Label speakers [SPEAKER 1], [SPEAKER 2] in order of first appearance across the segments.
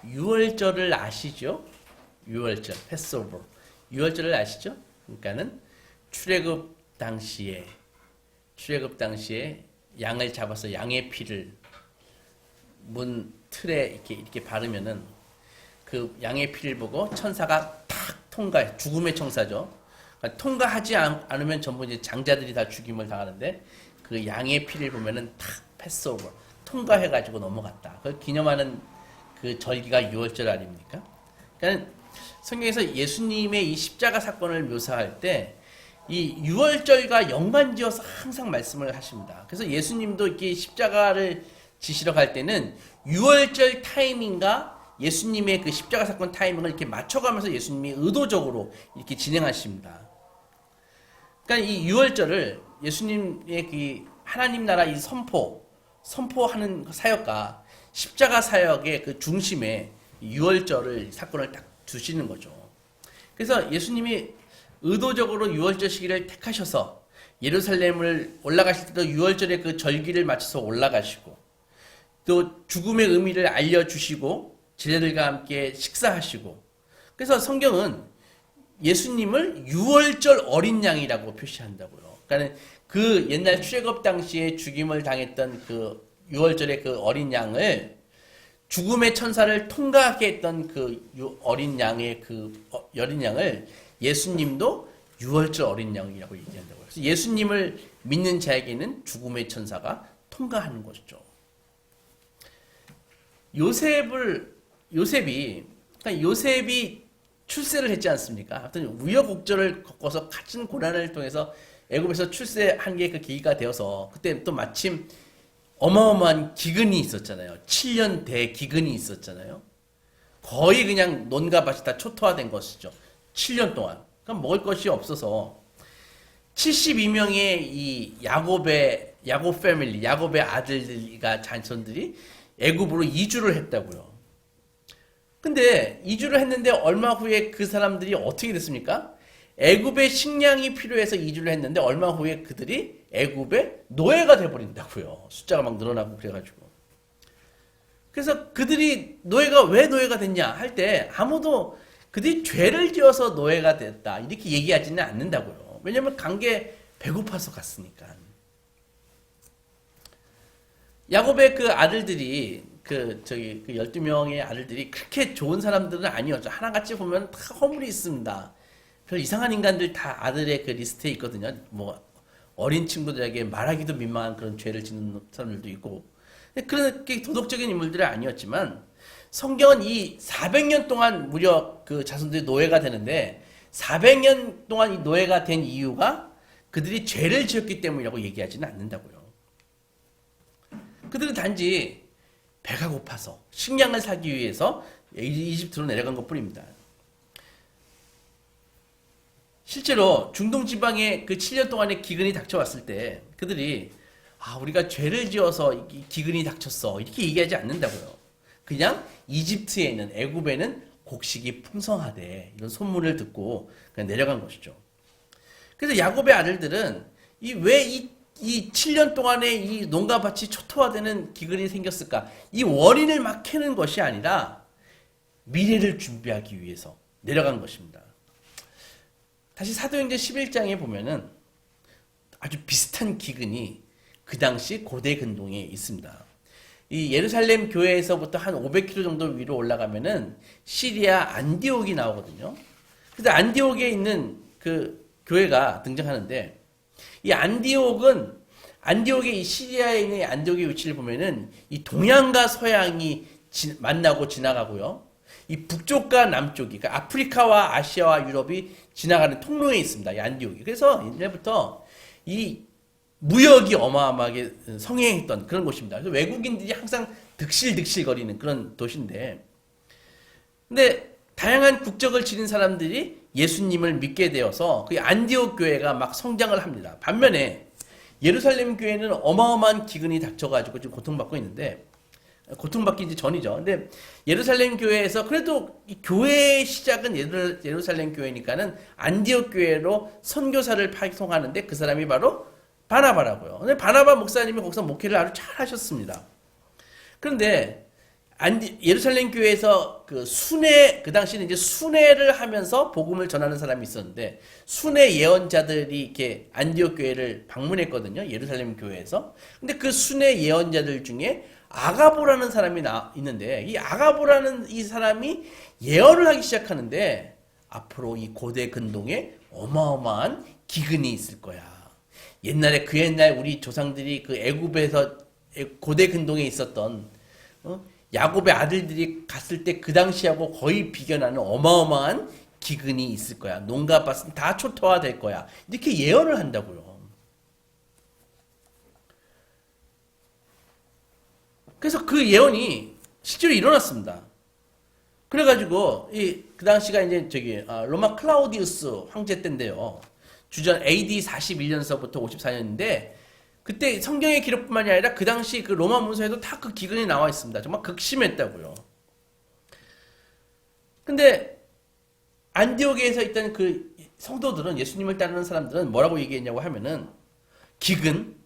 [SPEAKER 1] 유월절을 아시죠? 유월절, 패스오버. 유월절을 아시죠? 그러니까는 출애굽 당시에 양을 잡아서 양의 피를 문 틀에 이렇게 바르면은 그 양의 피를 보고 천사가 탁 통과해. 죽음의 청사죠. 그러니까 통과하지 않으면 전부 이제 장자들이 다 죽임을 당하는데 그 양의 피를 보면은 탁 패스오버 통과해가지고 넘어갔다. 그걸 기념하는 그 절기가 유월절 아닙니까? 그러니까 성경에서 예수님의 이 십자가 사건을 묘사할 때 이 유월절과 연관지어서 항상 말씀을 하십니다. 그래서 예수님도 이렇게 십자가를 지시러 갈 때는 유월절 타이밍과 예수님의 그 십자가 사건 타이밍을 이렇게 맞춰가면서 예수님이 의도적으로 이렇게 진행하십니다. 그러니까 이 유월절을 예수님의 그 하나님 나라 이 선포하는 사역과 십자가 사역의 그 중심에 유월절을 사건을 딱 두시는 거죠. 그래서 예수님이 의도적으로 유월절 시기를 택하셔서 예루살렘을 올라가실 때도 유월절의 그 절기를 맞춰서 올라가시고 또 죽음의 의미를 알려주시고 제자들과 함께 식사하시고 그래서 성경은 예수님을 유월절 어린 양이라고 표시한다고요. 그러니까 그 옛날 출애굽 당시에 죽임을 당했던 그 유월절의 그 어린 양을 죽음의 천사를 통과하게 했던 그 어린 양의 어린 양을 예수님도 유월절 어린 양이라고 얘기한다고요. 그래서 예수님을 믿는 자에게는 죽음의 천사가 통과하는 것이죠. 요셉이 출세를 했지 않습니까? 하여튼 우여곡절을 겪어서 갇힌 고난을 통해서 애굽에서 출세한 게 그 계기가 되어서 그때 또 마침 어마어마한 기근이 있었잖아요. 7년 대기근이 있었잖아요. 거의 그냥 논과 밭이 다 초토화된 것이죠. 7년 동안. 그럼 먹을 것이 없어서 72명의 이 야곱 패밀리, 야곱의 아들들과 자손들이 애굽으로 이주를 했다고요. 근데 이주를 했는데 얼마 후에 그 사람들이 어떻게 됐습니까? 애굽의 식량이 필요해서 이주를 했는데 얼마 후에 그들이 애굽의 노예가 돼버린다고요. 숫자가 막 늘어나고 그래가지고. 그래서 그들이 왜 노예가 됐냐 할 때 아무도 그들이 죄를 지어서 노예가 됐다 이렇게 얘기하지는 않는다고요. 왜냐하면 간게 배고파서 갔으니까. 야곱의 그 아들들이 그 12명의 아들들이 그렇게 좋은 사람들은 아니었죠. 하나같이 보면 다 허물이 있습니다. 별 이상한 인간들 다 아들의 그 리스트에 있거든요. 뭐 어린 친구들에게 말하기도 민망한 그런 죄를 짓는 사람들도 있고. 그렇게 도덕적인 인물들은 아니었지만 성경은 이 400년 동안 무려 그 자손들이 노예가 되는데 400년 동안 이 노예가 된 이유가 그들이 죄를 지었기 때문이라고 얘기하지는 않는다고요. 그들은 단지 배가 고파서 식량을 사기 위해서 이집트로 내려간 것뿐입니다. 실제로 중동 지방에 그 7년 동안의 기근이 닥쳐왔을 때 그들이 우리가 죄를 지어서 기근이 닥쳤어 이렇게 얘기하지 않는다고요. 그냥 이집트에 있는 애굽에는 곡식이 풍성하대 이런 소문을 듣고 그냥 내려간 것이죠. 그래서 야곱의 아들들은 왜 이 7년 동안에 이 농가 밭이 초토화되는 기근이 생겼을까? 이 원인을 막 캐는 것이 아니라 미래를 준비하기 위해서 내려간 것입니다. 다시 사도행전 11장에 보면은 아주 비슷한 기근이 그 당시 고대 근동에 있습니다. 이 예루살렘 교회에서부터 한 500km 정도 위로 올라가면은 시리아 안디옥이 나오거든요. 그래서 안디옥에 있는 그 교회가 등장하는데 이 안디옥의 이 시리아에 있는 안디옥의 위치를 보면은 이 동양과 서양이 만나고 지나가고요. 이 북쪽과 남쪽이, 그러니까 아프리카와 아시아와 유럽이 지나가는 통로에 있습니다. 이 안디옥이. 그래서 옛날부터 이 무역이 어마어마하게 성행했던 그런 곳입니다. 그래서 외국인들이 항상 득실득실거리는 그런 도시인데, 근데 다양한 국적을 지닌 사람들이 예수님을 믿게 되어서 그 안디옥 교회가 막 성장을 합니다. 반면에 예루살렘 교회는 어마어마한 기근이 닥쳐가지고 지금 고통받고 있는데, 고통받기 이제 전이죠. 근데 예루살렘 교회에서 그래도 이 교회의 시작은 예루살렘 교회니까는 안디옥 교회로 선교사를 파송하는데 그 사람이 바로 바나바라고요. 근데 바나바 목사님이 거기서 목회를 아주 잘 하셨습니다. 그런데 예루살렘 교회에서 그 순회, 그 당시는 이제 순회를 하면서 복음을 전하는 사람이 있었는데, 순회 예언자들이 이렇게 안디옥 교회를 방문했거든요. 예루살렘 교회에서. 근데 그 순회 예언자들 중에 아가보라는 사람이 있는데, 이 아가보라는 이 사람이 예언을 하기 시작하는데, 앞으로 이 고대 근동에 어마어마한 기근이 있을 거야. 옛날에 그 옛날 우리 조상들이 그 애굽에서 고대 근동에 있었던 야곱의 아들들이 갔을 때 그 당시하고 거의 비견하는 어마어마한 기근이 있을 거야. 농가 밭은 다 초토화될 거야. 이렇게 예언을 한다고요. 그래서 그 예언이 실제로 일어났습니다. 그래가지고 그 당시가 이제 로마 클라우디우스 황제 때인데요. 주전 AD 41년서부터 54년인데 그때 성경의 기록뿐만이 아니라 그 당시 그 로마 문서에도 다 그 기근이 나와 있습니다. 정말 극심했다고요. 근데 안디옥에서 있던 그 성도들은, 예수님을 따르는 사람들은 뭐라고 얘기했냐고 하면은, 기근?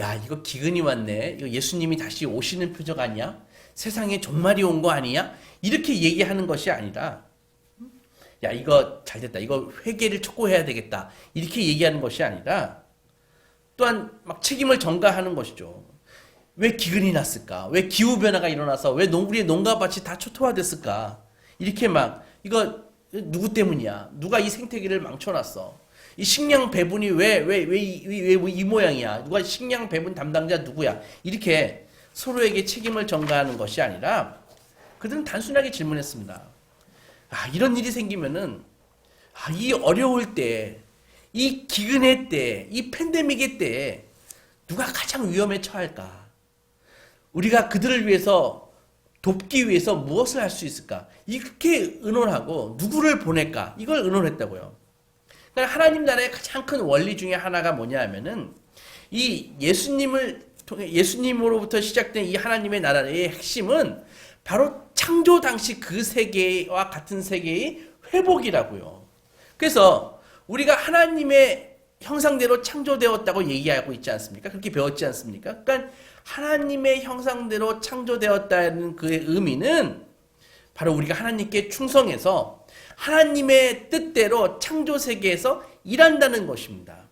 [SPEAKER 1] 야, 이거 기근이 왔네. 이거 예수님이 다시 오시는 표적 아니야? 세상에 종말이 온 거 아니야? 이렇게 얘기하는 것이 아니라, 야, 이거 잘됐다. 이거 회개를 촉구해야 되겠다. 이렇게 얘기하는 것이 아니라, 또한 막 책임을 전가하는 것이죠. 왜 기근이 났을까? 왜 기후변화가 일어나서 왜 우리의 농가밭이 다 초토화됐을까? 이렇게 막, 이거 누구 때문이야? 누가 이 생태계를 망쳐놨어? 이 식량 배분이 왜 이 모양이야? 누가 식량 배분 담당자 누구야? 이렇게 서로에게 책임을 전가하는 것이 아니라 그들은 단순하게 질문했습니다. 아, 이런 일이 생기면은, 이 어려울 때, 이 기근의 때, 이 팬데믹의 때 누가 가장 위험에 처할까? 우리가 그들을 위해서 돕기 위해서 무엇을 할 수 있을까? 이렇게 의논하고 누구를 보낼까? 이걸 의논했다고요. 그러니까 하나님 나라의 가장 큰 원리 중에 하나가 뭐냐 하면은, 이 예수님으로부터 시작된 이 하나님의 나라의 핵심은 바로 창조 당시 그 세계와 같은 세계의 회복이라고요. 그래서 우리가 하나님의 형상대로 창조되었다고 얘기하고 있지 않습니까? 그렇게 배웠지 않습니까? 그러니까 하나님의 형상대로 창조되었다는 그의 의미는 바로 우리가 하나님께 충성해서 하나님의 뜻대로 창조 세계에서 일한다는 것입니다.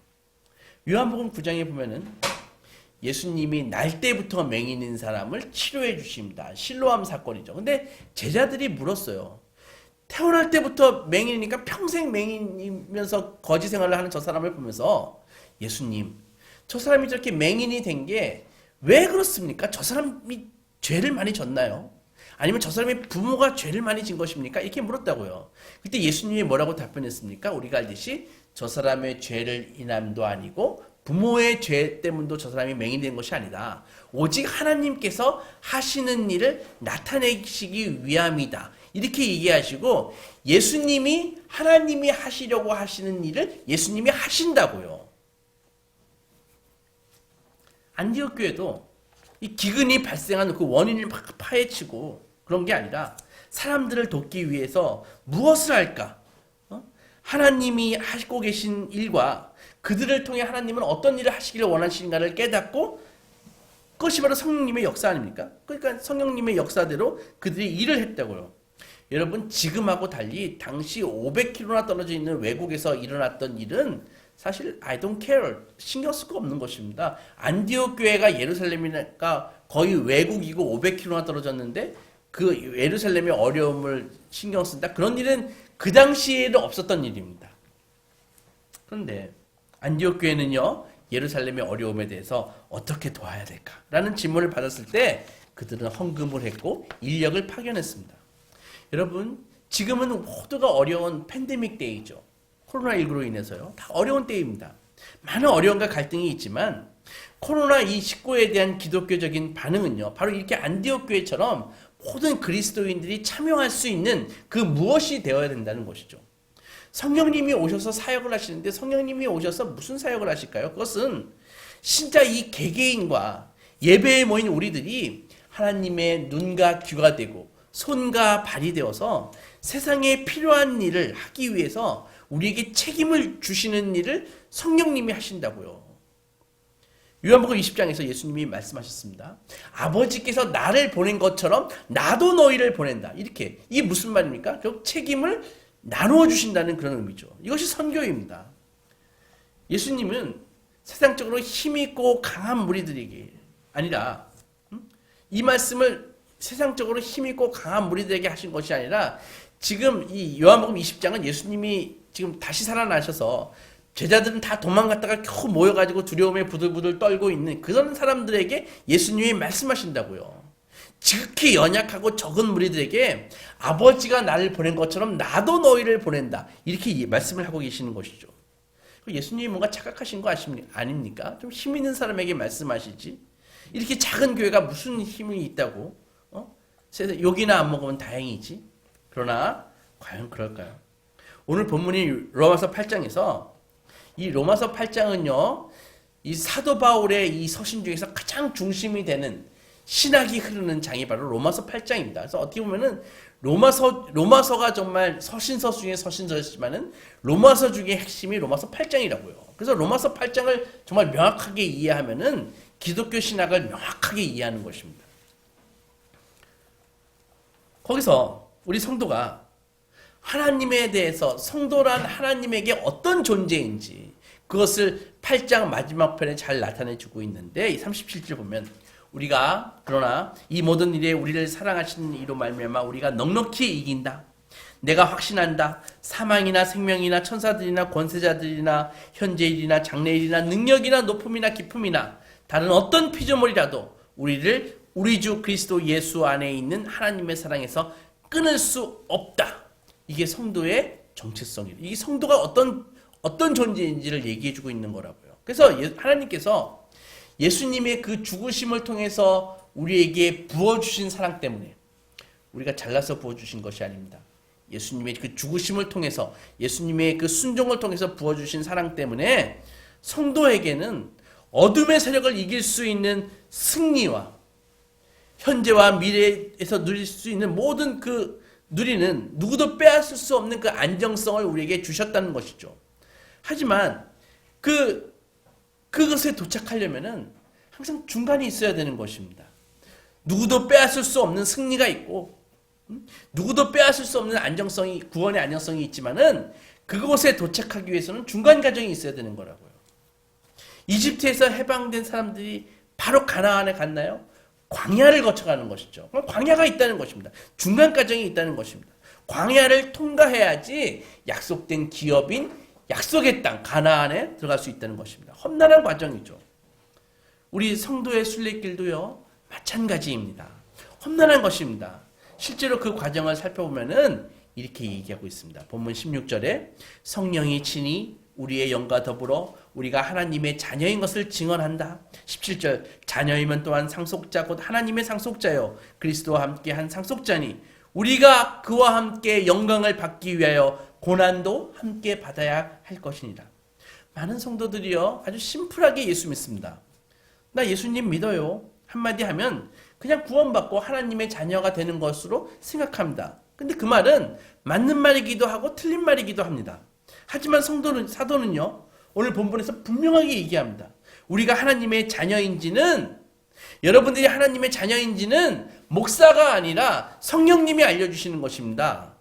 [SPEAKER 1] 요한복음 9장에 보면은 예수님이 날 때부터 맹인인 사람을 치료해 주십니다. 실로암 사건이죠. 근데 제자들이 물었어요. 태어날 때부터 맹인이니까 평생 맹인이면서 거지 생활을 하는 저 사람을 보면서, 예수님, 저 사람이 저렇게 맹인이 된 게 왜 그렇습니까? 저 사람이 죄를 많이 졌나요? 아니면 저 사람의 부모가 죄를 많이 진 것입니까? 이렇게 물었다고요. 그때 예수님이 뭐라고 답변했습니까? 우리가 알듯이 저 사람의 죄를 인함도 아니고 부모의 죄 때문도 저 사람이 맹인된 것이 아니다. 오직 하나님께서 하시는 일을 나타내시기 위함이다. 이렇게 얘기하시고, 예수님이 하나님이 하시려고 하시는 일을 예수님이 하신다고요. 안디옥 교회도 이 기근이 발생한 그 원인을 막 파헤치고 그런 게 아니라 사람들을 돕기 위해서 무엇을 할까? 하나님이 하시고 계신 일과 그들을 통해 하나님은 어떤 일을 하시기를 원하시는가를 깨닫고, 그것이 바로 성령님의 역사 아닙니까? 그러니까 성령님의 역사대로 그들이 일을 했다고요. 여러분, 지금하고 달리 당시 500km나 떨어져 있는 외국에서 일어났던 일은 사실 I don't care, 신경 쓸 거 없는 것입니다. 안디옥 교회가 예루살렘이니까 거의 외국이고 500km나 떨어졌는데 그 예루살렘의 어려움을 신경 쓴다? 그런 일은 그 당시에는 없었던 일입니다. 그런데 안디옥 교회는요, 예루살렘의 어려움에 대해서 어떻게 도와야 될까라는 질문을 받았을 때 그들은 헌금을 했고 인력을 파견했습니다. 여러분, 지금은 모두가 어려운 팬데믹 때이죠. 코로나19로 인해서요. 다 어려운 때입니다. 많은 어려움과 갈등이 있지만 코로나19에 대한 기독교적인 반응은요, 바로 이렇게 안디옥 교회처럼 모든 그리스도인들이 참여할 수 있는 그 무엇이 되어야 된다는 것이죠. 성령님이 오셔서 사역을 하시는데 성령님이 오셔서 무슨 사역을 하실까요? 그것은 진짜 이 개개인과 예배에 모인 우리들이 하나님의 눈과 귀가 되고 손과 발이 되어서 세상에 필요한 일을 하기 위해서 우리에게 책임을 주시는 일을 성령님이 하신다고요. 요한복음 20장에서 예수님이 말씀하셨습니다. 아버지께서 나를 보낸 것처럼 나도 너희를 보낸다. 이렇게. 이게 무슨 말입니까? 결국 책임을 나누어 주신다는 그런 의미죠. 이것이 선교입니다. 예수님은 세상적으로 힘있고 강한 무리들에게 아니라 이 말씀을 세상적으로 힘있고 강한 무리들에게 하신 것이 아니라 지금 이 요한복음 20장은 예수님이 지금 다시 살아나셔서 제자들은 다 도망갔다가 겨우 모여가지고 두려움에 부들부들 떨고 있는 그런 사람들에게 예수님이 말씀하신다고요. 지극히 연약하고 적은 무리들에게 아버지가 나를 보낸 것처럼 나도 너희를 보낸다. 이렇게 말씀을 하고 계시는 것이죠. 예수님이 뭔가 착각하신 거 아닙니까? 좀 힘 있는 사람에게 말씀하시지. 이렇게 작은 교회가 무슨 힘이 있다고? 욕이나 안 먹으면 다행이지. 그러나 과연 그럴까요? 오늘 본문이 로마서 8장에서 이 로마서 8장은요. 이 사도 바울의 이 서신 중에서 가장 중심이 되는 신학이 흐르는 장이 바로 로마서 8장입니다. 그래서 어떻게 보면은 로마서가 정말 서신서 중에 서신서지만은 로마서 중에 핵심이 로마서 8장이라고요. 그래서 로마서 8장을 정말 명확하게 이해하면은 기독교 신학을 명확하게 이해하는 것입니다. 거기서 우리 성도가 하나님에 대해서 성도란 하나님에게 어떤 존재인지 그것을 8장 마지막 편에 잘 나타내주고 있는데 이 37절 보면 우리가 그러나 이 모든 일에 우리를 사랑하시는 이로 말미암아 우리가 넉넉히 이긴다. 내가 확신한다. 사망이나 생명이나 천사들이나 권세자들이나 현재일이나 장래일이나 능력이나 높음이나 깊음이나 다른 어떤 피조물이라도 우리를 우리 주 그리스도 예수 안에 있는 하나님의 사랑에서 끊을 수 없다. 이게 성도의 정체성이에요. 이게 성도가 어떤 존재인지를 얘기해주고 있는 거라고요. 그래서 하나님께서 예수님의 그 죽으심을 통해서 우리에게 부어주신 사랑 때문에 우리가 잘나서 부어주신 것이 아닙니다. 예수님의 그 죽으심을 통해서 예수님의 그 순종을 통해서 부어주신 사랑 때문에 성도에게는 어둠의 세력을 이길 수 있는 승리와 현재와 미래에서 누릴 수 있는 모든 그 누리는 누구도 빼앗을 수 없는 그 안정성을 우리에게 주셨다는 것이죠. 하지만 그것에 도착하려면은 항상 중간이 있어야 되는 것입니다. 누구도 빼앗을 수 없는 승리가 있고, 누구도 빼앗을 수 없는 안정성이, 구원의 안정성이 있지만은 그곳에 도착하기 위해서는 중간 과정이 있어야 되는 거라고요. 이집트에서 해방된 사람들이 바로 가나안에 갔나요? 광야를 거쳐가는 것이죠. 광야가 있다는 것입니다. 중간 과정이 있다는 것입니다. 광야를 통과해야지 약속된 기업인 약속의 땅 가나안에 들어갈 수 있다는 것입니다. 험난한 과정이죠. 우리 성도의 순례길도요 마찬가지입니다. 험난한 것입니다. 실제로 그 과정을 살펴보면은 이렇게 얘기하고 있습니다. 본문 16절에 성령이 친히 우리의 영과 더불어 우리가 하나님의 자녀인 것을 증언한다. 17절 자녀이면 또한 상속자 곧 하나님의 상속자요 그리스도와 함께 한 상속자니 우리가 그와 함께 영광을 받기 위하여 고난도 함께 받아야 할 것이니라. 많은 성도들이요 아주 심플하게 예수 믿습니다. 나 예수님 믿어요. 한마디 하면 그냥 구원받고 하나님의 자녀가 되는 것으로 생각합니다. 근데 그 말은 맞는 말이기도 하고 틀린 말이기도 합니다. 하지만 사도는요 오늘 본문에서 분명하게 얘기합니다. 우리가 하나님의 자녀인지는 여러분들이 하나님의 자녀인지는 목사가 아니라 성령님이 알려주시는 것입니다.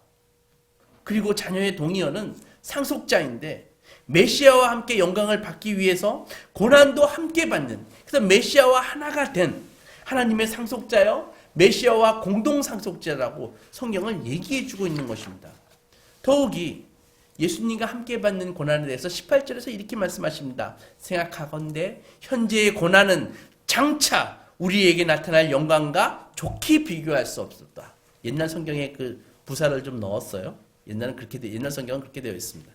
[SPEAKER 1] 그리고 자녀의 동의어는 상속자인데 메시아와 함께 영광을 받기 위해서 고난도 함께 받는 그래서 메시아와 하나가 된 하나님의 상속자요 메시아와 공동 상속자라고 성경을 얘기해주고 있는 것입니다. 더욱이 예수님과 함께 받는 고난에 대해서 18절에서 이렇게 말씀하십니다. 생각하건대 현재의 고난은 장차 우리에게 나타날 영광과 좋게 비교할 수 없었다. 옛날 성경에 그 부사를 좀 넣었어요. 옛날 성경은 그렇게 되어 있습니다.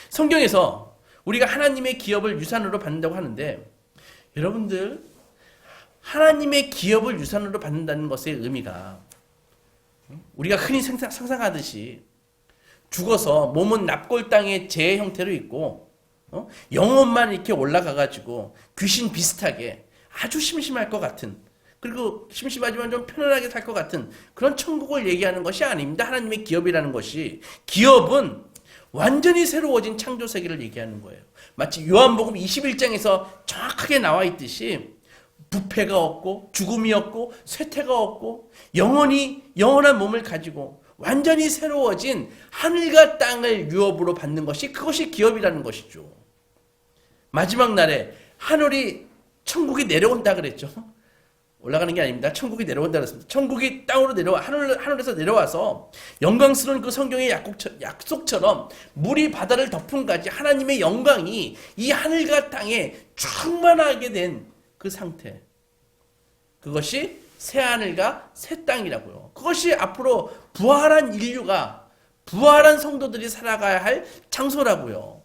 [SPEAKER 1] 성경에서 우리가 하나님의 기업을 유산으로 받는다고 하는데 여러분들 하나님의 기업을 유산으로 받는다는 것의 의미가 우리가 흔히 상상하듯이 죽어서 몸은 납골 땅의 재 형태로 있고 영혼만 이렇게 올라가가지고 귀신 비슷하게 아주 심심할 것 같은 그리고 심심하지만 좀 편안하게 살 것 같은 그런 천국을 얘기하는 것이 아닙니다. 하나님의 기업이라는 것이 기업은 완전히 새로워진 창조 세계를 얘기하는 거예요. 마치 요한복음 21장에서 정확하게 나와 있듯이 부패가 없고 죽음이 없고 쇠퇴가 없고 영원한 몸을 가지고 완전히 새로워진 하늘과 땅을 유업으로 받는 것이 그것이 기업이라는 것이죠. 마지막 날에 하늘이 천국이 내려온다 그랬죠. 올라가는 게 아닙니다. 천국이 내려온다 그랬습니다. 천국이 땅으로 내려와 하늘에서 내려와서 영광스러운 그 성경의 약속처럼 물이 바다를 덮은 가지 하나님의 영광이 이 하늘과 땅에 충만하게 된 그 상태. 그것이 새 하늘과 새 땅이라고요. 그것이 앞으로 부활한 인류가 부활한 성도들이 살아가야 할 장소라고요.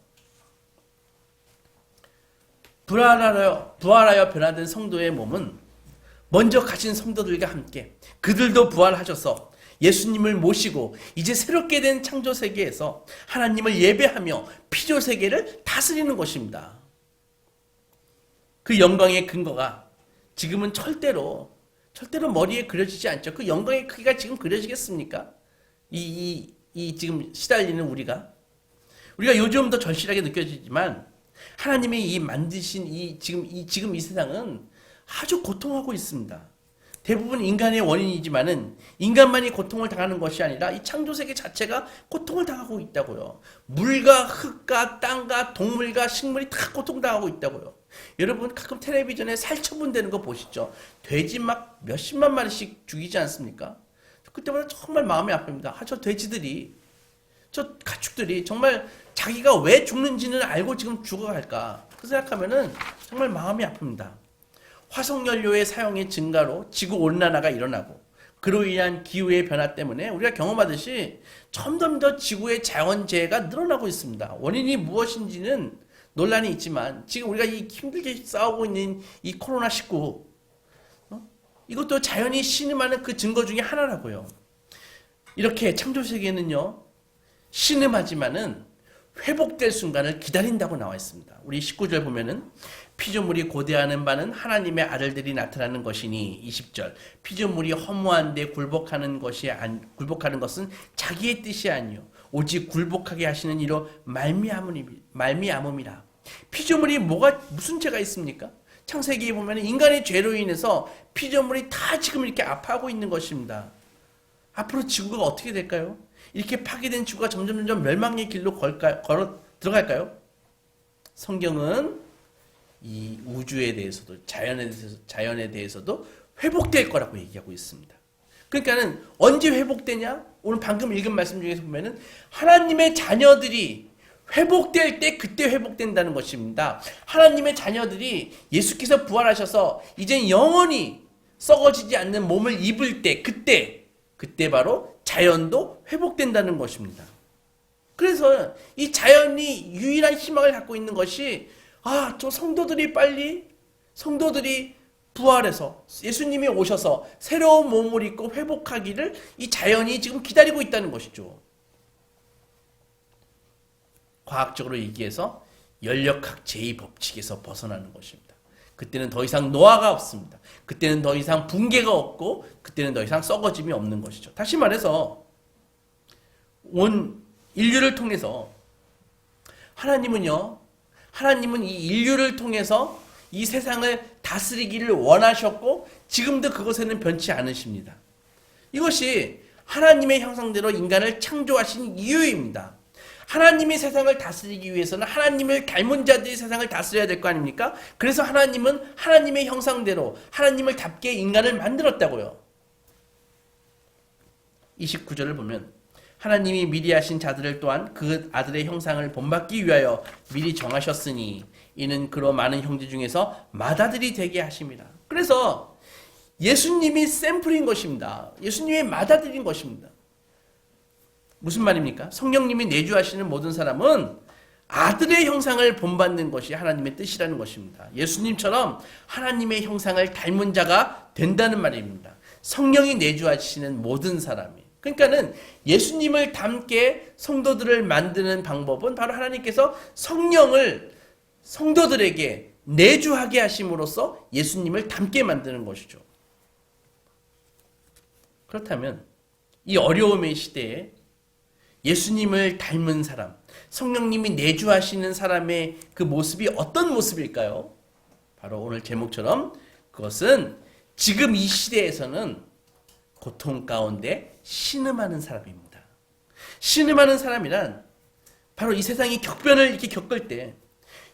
[SPEAKER 1] 부활하여 변화된 성도의 몸은 먼저 가신 성도들과 함께 그들도 부활하셔서 예수님을 모시고 이제 새롭게 된 창조 세계에서 하나님을 예배하며 피조 세계를 다스리는 것입니다. 그 영광의 근거가 지금은 절대로 머리에 그려지지 않죠. 그 영광의 크기가 지금 그려지겠습니까? 지금 시달리는 우리가 요즘 더 절실하게 느껴지지만 하나님이 이 만드신 지금 이 세상은 아주 고통하고 있습니다. 대부분 인간의 원인이지만은 인간만이 고통을 당하는 것이 아니라 이 창조세계 자체가 고통을 당하고 있다고요. 물과 흙과 땅과 동물과 식물이 다 고통당하고 있다고요. 여러분 가끔 텔레비전에 살처분되는 거 보시죠. 돼지 막 몇십만 마리씩 죽이지 않습니까? 그때마다 정말 마음이 아픕니다. 저 돼지들이 저 가축들이 정말 자기가 왜 죽는지는 알고 지금 죽어갈까? 그 생각하면은 정말 마음이 아픕니다. 화석연료의 사용의 증가로 지구온난화가 일어나고 그로 인한 기후의 변화 때문에 우리가 경험하듯이 점점 더 지구의 자연재해가 늘어나고 있습니다. 원인이 무엇인지는 논란이 있지만 지금 우리가 이 힘들게 싸우고 있는 이 코로나19 이것도 자연이 신음하는 그 증거 중에 하나라고요. 이렇게 창조세계는요 신음하지만은 회복될 순간을 기다린다고 나와 있습니다. 우리 19절 보면은 피조물이 고대하는 바는 하나님의 아들들이 나타나는 것이니 20절 피조물이 허무한데 굴복하는 것은 자기의 뜻이 아니요 오직 굴복하게 하시는 이로 말미암음이라. 피조물이 무슨 죄가 있습니까? 창세기에 보면 인간의 죄로 인해서 피조물이 다 지금 이렇게 아파하고 있는 것입니다. 앞으로 지구가 어떻게 될까요? 이렇게 파괴된 지구가 점점 멸망의 길로 들어갈까요? 성경은 이 우주에 대해서도 자연에 대해서도 회복될 거라고 얘기하고 있습니다. 그러니까는 언제 회복되냐? 오늘 방금 읽은 말씀 중에서 보면은 하나님의 자녀들이 회복될 때 그때 회복된다는 것입니다. 하나님의 자녀들이 예수께서 부활하셔서 이젠 영원히 썩어지지 않는 몸을 입을 때 그때 바로 자연도 회복된다는 것입니다. 그래서 이 자연이 유일한 희망을 갖고 있는 것이 저 성도들이 부활해서 예수님이 오셔서 새로운 몸을 입고 회복하기를 이 자연이 지금 기다리고 있다는 것이죠. 과학적으로 얘기해서 연력학 제2법칙에서 벗어나는 것입니다. 그때는 더 이상 노화가 없습니다. 그때는 더 이상 붕괴가 없고 그때는 더 이상 썩어짐이 없는 것이죠. 다시 말해서 온 인류를 통해서 하나님은 이 인류를 통해서 이 세상을 다스리기를 원하셨고 지금도 그것에는 변치 않으십니다. 이것이 하나님의 형상대로 인간을 창조하신 이유입니다. 하나님이 세상을 다스리기 위해서는 하나님을 닮은 자들이 세상을 다스려야 될 거 아닙니까? 그래서 하나님은 하나님의 형상대로 하나님을 닮게 인간을 만들었다고요. 29절을 보면 하나님이 미리 하신 자들을 또한 그 아들의 형상을 본받기 위하여 미리 정하셨으니 이는 그로 많은 형제 중에서 맏아들이 되게 하심이라. 그래서 예수님이 샘플인 것입니다. 예수님이 맏아들인 것입니다. 무슨 말입니까? 성령님이 내주하시는 모든 사람은 아들의 형상을 본받는 것이 하나님의 뜻이라는 것입니다. 예수님처럼 하나님의 형상을 닮은 자가 된다는 말입니다. 성령이 내주하시는 모든 사람이. 그러니까는 예수님을 닮게 성도들을 만드는 방법은 바로 하나님께서 성령을 성도들에게 내주하게 하심으로써 예수님을 닮게 만드는 것이죠. 그렇다면 이 어려움의 시대에 예수님을 닮은 사람, 성령님이 내주하시는 사람의 그 모습이 어떤 모습일까요? 바로 오늘 제목처럼 그것은 지금 이 시대에서는 고통 가운데 신음하는 사람입니다. 신음하는 사람이란 바로 이 세상이 격변을 이렇게 겪을 때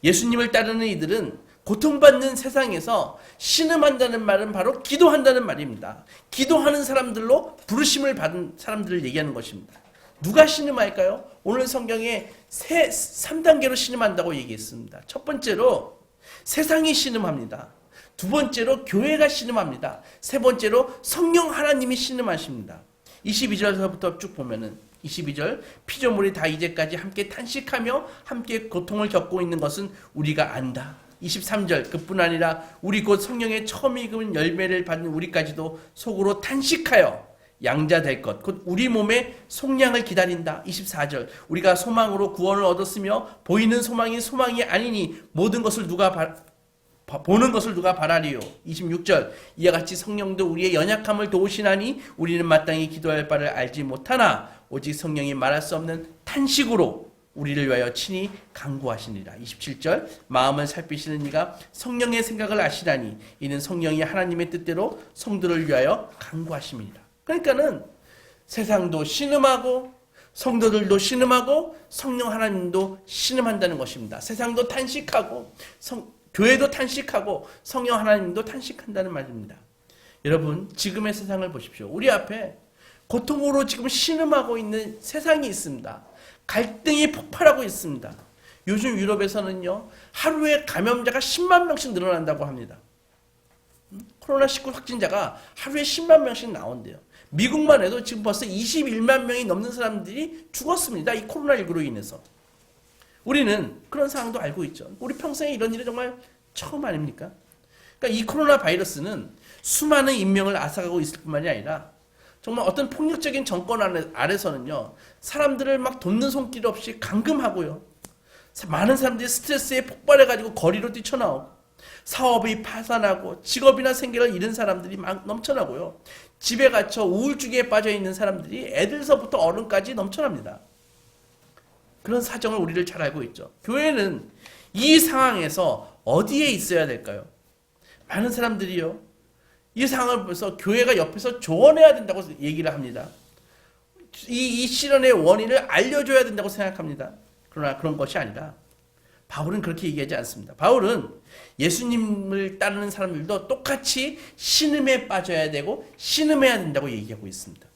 [SPEAKER 1] 예수님을 따르는 이들은 고통받는 세상에서 신음한다는 말은 바로 기도한다는 말입니다. 기도하는 사람들로 부르심을 받은 사람들을 얘기하는 것입니다. 누가 신음할까요? 오늘 성경에 3단계로 신음한다고 얘기했습니다. 첫 번째로 세상이 신음합니다. 두 번째로 교회가 신음합니다. 세 번째로 성령 하나님이 신음하십니다. 22절서부터 쭉 보면은 22절 피조물이 다 이제까지 함께 탄식하며 함께 고통을 겪고 있는 것은 우리가 안다. 23절 그뿐 아니라 우리 곧 성령의 처음 익은 열매를 받는 우리까지도 속으로 탄식하여 양자 될 것 곧 우리 몸의 속량을 기다린다. 24절 우리가 소망으로 구원을 얻었으며 보이는 소망이 소망이 아니니 모든 것을 보는 것을 누가 바라리요. 26절 이와 같이 성령도 우리의 연약함을 도우시나니 우리는 마땅히 기도할 바를 알지 못하나 오직 성령이 말할 수 없는 탄식으로 우리를 위하여 친히 간구하시니라. 27절 마음을 살피시는 이가 성령의 생각을 아시라니 이는 성령이 하나님의 뜻대로 성도를 위하여 간구하심이니라. 그러니까는 세상도 신음하고 성도들도 신음하고 성령 하나님도 신음한다는 것입니다. 세상도 탄식하고 교회도 탄식하고 성령 하나님도 탄식한다는 말입니다. 여러분 지금의 세상을 보십시오. 우리 앞에 고통으로 지금 신음하고 있는 세상이 있습니다. 갈등이 폭발하고 있습니다. 요즘 유럽에서는요 하루에 감염자가 10만 명씩 늘어난다고 합니다. 코로나19 확진자가 하루에 10만 명씩 나온대요. 미국만 해도 지금 벌써 21만 명이 넘는 사람들이 죽었습니다. 이 코로나19로 인해서. 우리는 그런 상황도 알고 있죠. 우리 평생에 이런 일이 정말 처음 아닙니까? 그러니까 이 코로나 바이러스는 수많은 인명을 앗아가고 있을 뿐만이 아니라 정말 어떤 폭력적인 정권 아래서는요 사람들을 막 돕는 손길 없이 감금하고요 많은 사람들이 스트레스에 폭발해가지고 거리로 뛰쳐나오고 사업이 파산하고 직업이나 생계를 잃은 사람들이 막 넘쳐나고요 집에 갇혀 우울증에 빠져있는 사람들이 애들서부터 어른까지 넘쳐납니다. 그런 사정을 우리를 잘 알고 있죠. 교회는 이 상황에서 어디에 있어야 될까요? 많은 사람들이요 이 상황을 보면서 교회가 옆에서 조언해야 된다고 얘기를 합니다. 이 시련의 원인을 알려줘야 된다고 생각합니다. 그러나 그런 것이 아니라 바울은 그렇게 얘기하지 않습니다. 바울은 예수님을 따르는 사람들도 똑같이 신음에 빠져야 되고 신음해야 된다고 얘기하고 있습니다.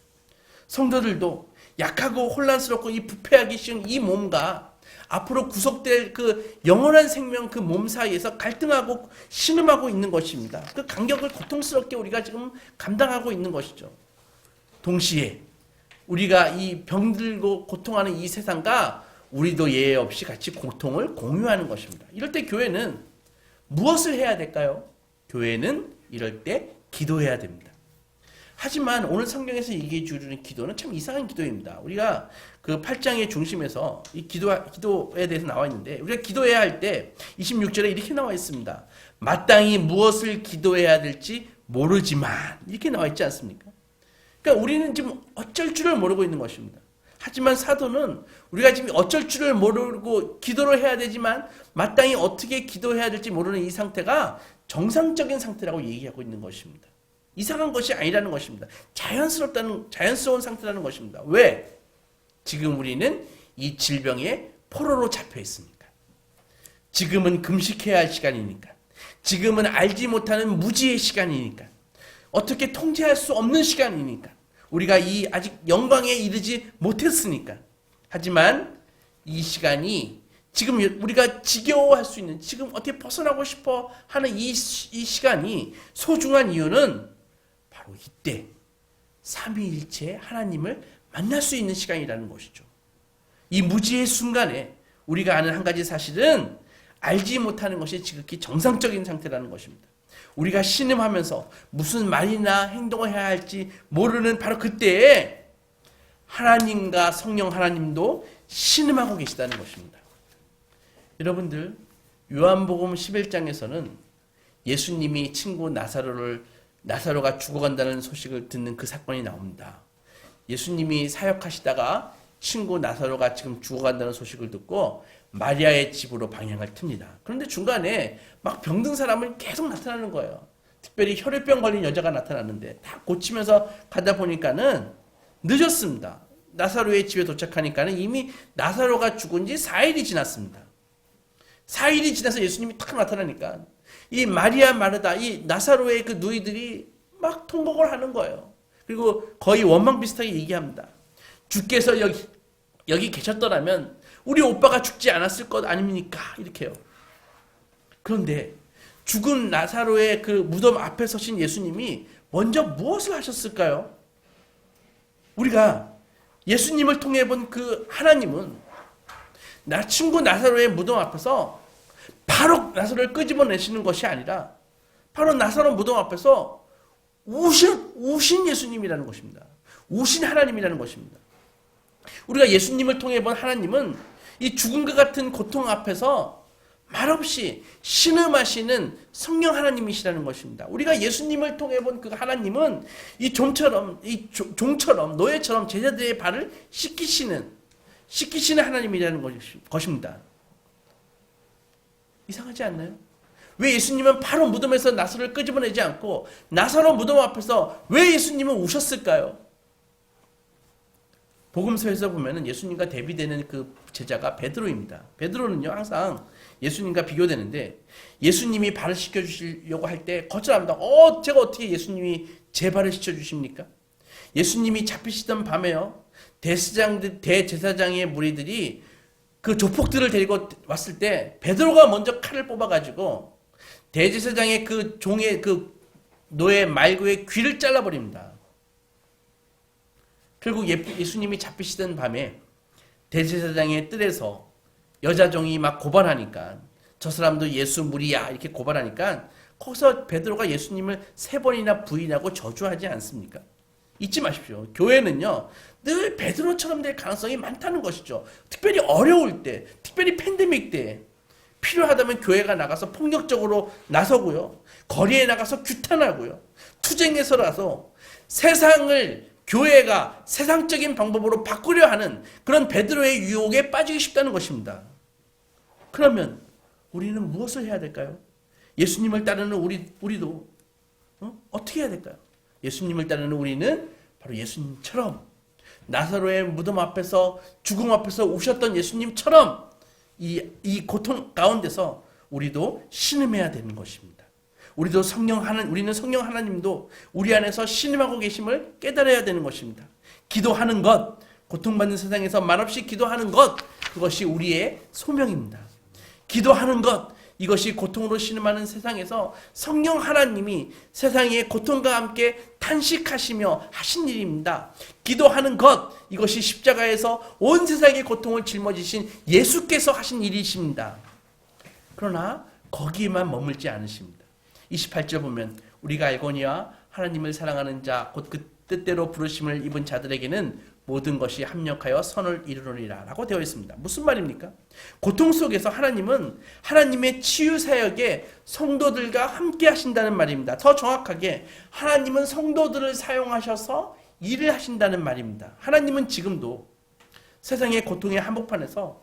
[SPEAKER 1] 성도들도 약하고 혼란스럽고 이 부패하기 쉬운 이 몸과 앞으로 구속될 그 영원한 생명 그 몸 사이에서 갈등하고 신음하고 있는 것입니다. 그 간격을 고통스럽게 우리가 지금 감당하고 있는 것이죠. 동시에 우리가 이 병들고 고통하는 이 세상과 우리도 예외 없이 같이 고통을 공유하는 것입니다. 이럴 때 교회는 무엇을 해야 될까요? 교회는 이럴 때 기도해야 됩니다. 하지만 오늘 성경에서 얘기해 주는 기도는 참 이상한 기도입니다. 우리가 그 8장의 중심에서 이 기도에 대해서 나와 있는데 우리가 기도해야 할 때 26절에 이렇게 나와 있습니다. 마땅히 무엇을 기도해야 될지 모르지만 이렇게 나와 있지 않습니까? 그러니까 우리는 지금 어쩔 줄을 모르고 있는 것입니다. 하지만 사도는 우리가 지금 어쩔 줄을 모르고 기도를 해야 되지만 마땅히 어떻게 기도해야 될지 모르는 이 상태가 정상적인 상태라고 얘기하고 있는 것입니다. 이상한 것이 아니라는 것입니다. 자연스러운 상태라는 것입니다. 왜? 지금 우리는 이 질병의 포로로 잡혀 있으니까. 지금은 금식해야 할 시간이니까. 지금은 알지 못하는 무지의 시간이니까. 어떻게 통제할 수 없는 시간이니까. 우리가 이 아직 영광에 이르지 못했으니까. 하지만 이 시간이 지금 우리가 지겨워할 수 있는 지금 어떻게 벗어나고 싶어 하는 이 시간이 소중한 이유는 바로 이때 삼위일체 하나님을 만날 수 있는 시간이라는 것이죠. 이 무지의 순간에 우리가 아는 한 가지 사실은 알지 못하는 것이 지극히 정상적인 상태라는 것입니다. 우리가 신음하면서 무슨 말이나 행동을 해야 할지 모르는 바로 그때에 하나님과 성령 하나님도 신음하고 계시다는 것입니다. 여러분들 요한복음 11장에서는 예수님이 친구 나사로가 죽어간다는 소식을 듣는 그 사건이 나옵니다. 예수님이 사역하시다가 친구 나사로가 지금 죽어간다는 소식을 듣고 마리아의 집으로 방향을 틉니다. 그런데 중간에 막 병든 사람은 계속 나타나는 거예요. 특별히 혈액병 걸린 여자가 나타났는데 다 고치면서 가다 보니까는 늦었습니다. 나사로의 집에 도착하니까는 이미 나사로가 죽은 지 4일이 지났습니다. 4일이 지나서 예수님이 딱 나타나니까 이 마리아 마르다 이 나사로의 그 누이들이 막 통곡을 하는 거예요. 그리고 거의 원망 비슷하게 얘기합니다. 주께서 여기 계셨더라면 우리 오빠가 죽지 않았을 것 아닙니까? 이렇게요. 그런데 죽은 나사로의 그 무덤 앞에 서신 예수님이 먼저 무엇을 하셨을까요? 우리가 예수님을 통해 본 그 하나님은 나 친구 나사로의 무덤 앞에서 바로 나사로를 끄집어내시는 것이 아니라 바로 나사로 무덤 앞에서 우신 예수님이라는 것입니다. 우신 하나님이라는 것입니다. 우리가 예수님을 통해 본 하나님은 이 죽음과 같은 고통 앞에서 말없이 신음하시는 성령 하나님이시라는 것입니다. 우리가 예수님을 통해 본 그 하나님은 이 종처럼 노예처럼 제자들의 발을 씻기시는 하나님이라는 것입니다. 이상하지 않나요? 왜 예수님은 바로 무덤에서 나사로를 끄집어내지 않고 나사로 무덤 앞에서 왜 예수님은 우셨을까요? 복음서에서 보면은 예수님과 대비되는 그 제자가 베드로입니다. 베드로는요 항상 예수님과 비교되는데 예수님이 발을 씻겨주시려고 할 때 거절합니다. 제가 어떻게 예수님이 제 발을 씻겨주십니까? 예수님이 잡히시던 밤에요 대제사장의 무리들이 그 조폭들을 데리고 왔을 때 베드로가 먼저 칼을 뽑아가지고 대제사장의 그 종의 그 노예 말고의 귀를 잘라버립니다. 결국 예수님이 잡히시던 밤에 대제사장의 뜰에서 여자종이 막 고발하니까 저 사람도 예수 무리야 이렇게 고발하니까 거기서 베드로가 예수님을 3번이나 부인하고 저주하지 않습니까? 잊지 마십시오. 교회는요 늘 베드로처럼 될 가능성이 많다는 것이죠. 특별히 어려울 때, 특별히 팬데믹 때 필요하다면 교회가 나가서 폭력적으로 나서고요. 거리에 나가서 규탄하고요. 투쟁해서라서 세상을 교회가 세상적인 방법으로 바꾸려 하는 그런 베드로의 유혹에 빠지기 쉽다는 것입니다. 그러면 우리는 무엇을 해야 될까요? 예수님을 따르는 우리도 어떻게 해야 될까요? 예수님을 따르는 우리는 바로 예수님처럼 나사로의 무덤 앞에서 죽음 앞에서 우셨던 예수님처럼 이 고통 가운데서 우리도 신음해야 되는 것입니다. 우리는 성령 하나님도 우리 안에서 신음하고 계심을 깨달아야 되는 것입니다. 기도하는 것, 고통받는 세상에서 말없이 기도하는 것, 그것이 우리의 소명입니다. 기도하는 것, 이것이 고통으로 신음하는 세상에서 성령 하나님이 세상의 고통과 함께 탄식하시며 하신 일입니다. 기도하는 것, 이것이 십자가에서 온 세상의 고통을 짊어지신 예수께서 하신 일이십니다. 그러나 거기에만 머물지 않으십니다. 28절 보면 우리가 알거니와 하나님을 사랑하는 자 곧 그 뜻대로 부르심을 입은 자들에게는 모든 것이 합력하여 선을 이루느니라 라고 되어 있습니다. 무슨 말입니까? 고통 속에서 하나님은 하나님의 치유 사역에 성도들과 함께 하신다는 말입니다. 더 정확하게 하나님은 성도들을 사용하셔서 일을 하신다는 말입니다. 하나님은 지금도 세상의 고통의 한복판에서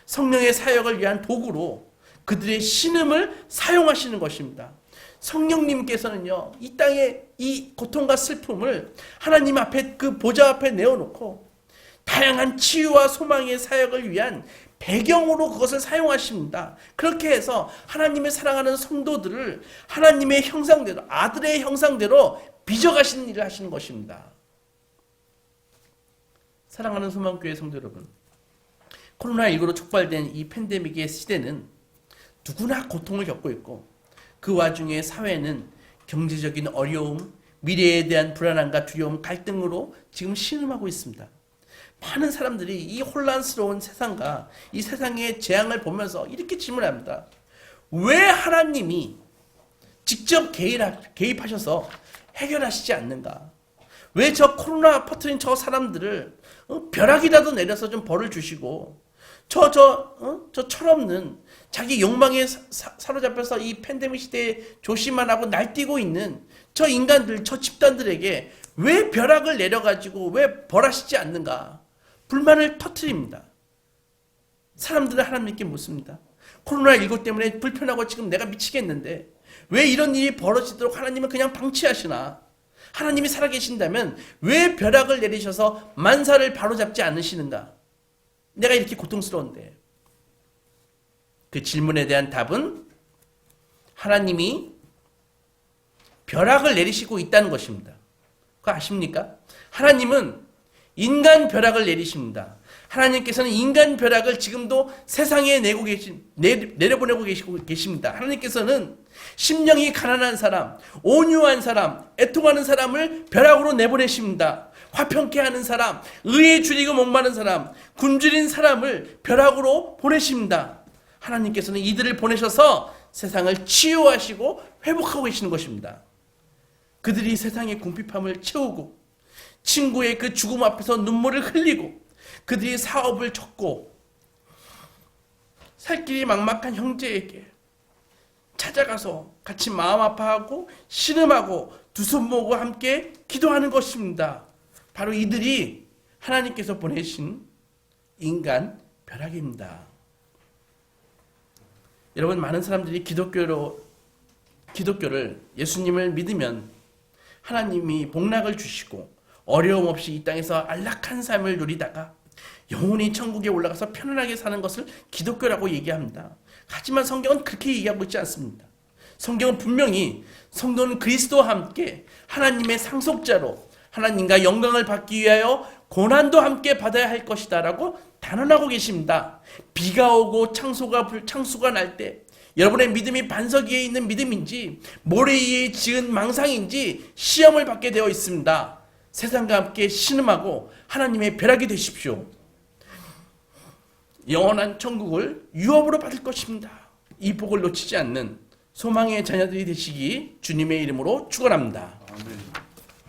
[SPEAKER 1] 성령의 사역을 위한 도구로 그들의 신음을 사용하시는 것입니다. 성령님께서는요, 이 땅의 이 고통과 슬픔을 하나님 앞에 그 보좌 앞에 내어놓고 다양한 치유와 소망의 사역을 위한 배경으로 그것을 사용하십니다. 그렇게 해서 하나님의 사랑하는 성도들을 하나님의 형상대로, 아들의 형상대로 빚어가시는 일을 하시는 것입니다. 사랑하는 소망교회 성도 여러분, 코로나19로 촉발된 이 팬데믹의 시대는 누구나 고통을 겪고 있고 그 와중에 사회는 경제적인 어려움, 미래에 대한 불안함과 두려움, 갈등으로 지금 신음하고 있습니다. 많은 사람들이 이 혼란스러운 세상과 이 세상의 재앙을 보면서 이렇게 질문합니다. 왜 하나님이 직접 개입하셔서 해결하시지 않는가? 왜 저 코로나 퍼뜨린 저 사람들을 벼락이라도 내려서 좀 벌을 주시고 저 철없는 자기 욕망에 사로잡혀서 이 팬데믹 시대에 조심만 하고 날뛰고 있는 저 인간들, 저 집단들에게 왜 벼락을 내려가지고 왜 벌하시지 않는가? 불만을 터뜨립니다. 사람들은 하나님께 묻습니다. 코로나19 때문에 불편하고 지금 내가 미치겠는데 왜 이런 일이 벌어지도록 하나님은 그냥 방치하시나? 하나님이 살아계신다면 왜 벼락을 내리셔서 만사를 바로잡지 않으시는가? 내가 이렇게 고통스러운데. 그 질문에 대한 답은 하나님이 벼락을 내리시고 있다는 것입니다. 그거 아십니까? 하나님은 인간 벼락을 내리십니다. 하나님께서는 인간 벼락을 지금도 세상에 내려보내고 계십니다. 하나님께서는 심령이 가난한 사람, 온유한 사람, 애통하는 사람을 벼락으로 내보내십니다. 화평케 하는 사람, 의에 줄이고 목마른 사람, 굶주린 사람을 벼락으로 보내십니다. 하나님께서는 이들을 보내셔서 세상을 치유하시고 회복하고 계시는 것입니다. 그들이 세상의 궁핍함을 채우고 친구의 그 죽음 앞에서 눈물을 흘리고 그들이 사업을 접고 살 길이 막막한 형제에게 찾아가서 같이 마음 아파하고 신음하고 두 손 모으고 함께 기도하는 것입니다. 바로 이들이 하나님께서 보내신 인간 벼락입니다. 여러분, 많은 사람들이 기독교를 예수님을 믿으면 하나님이 복락을 주시고 어려움 없이 이 땅에서 안락한 삶을 누리다가 영원히 천국에 올라가서 편안하게 사는 것을 기독교라고 얘기합니다. 하지만 성경은 그렇게 얘기하고 있지 않습니다. 성경은 분명히 성도는 그리스도와 함께 하나님의 상속자로 하나님과 영광을 받기 위하여 고난도 함께 받아야 할 것이다 라고 단언하고 계십니다. 비가 오고 창수가 날 때 여러분의 믿음이 반석 위에 있는 믿음인지 모래 위에 지은 망상인지 시험을 받게 되어 있습니다. 세상과 함께 신음하고 하나님의 벼락이 되십시오. 영원한 천국을 유업으로 받을 것입니다. 이 복을 놓치지 않는 소망의 자녀들이 되시기 주님의 이름으로 축원합니다.
[SPEAKER 2] 아멘.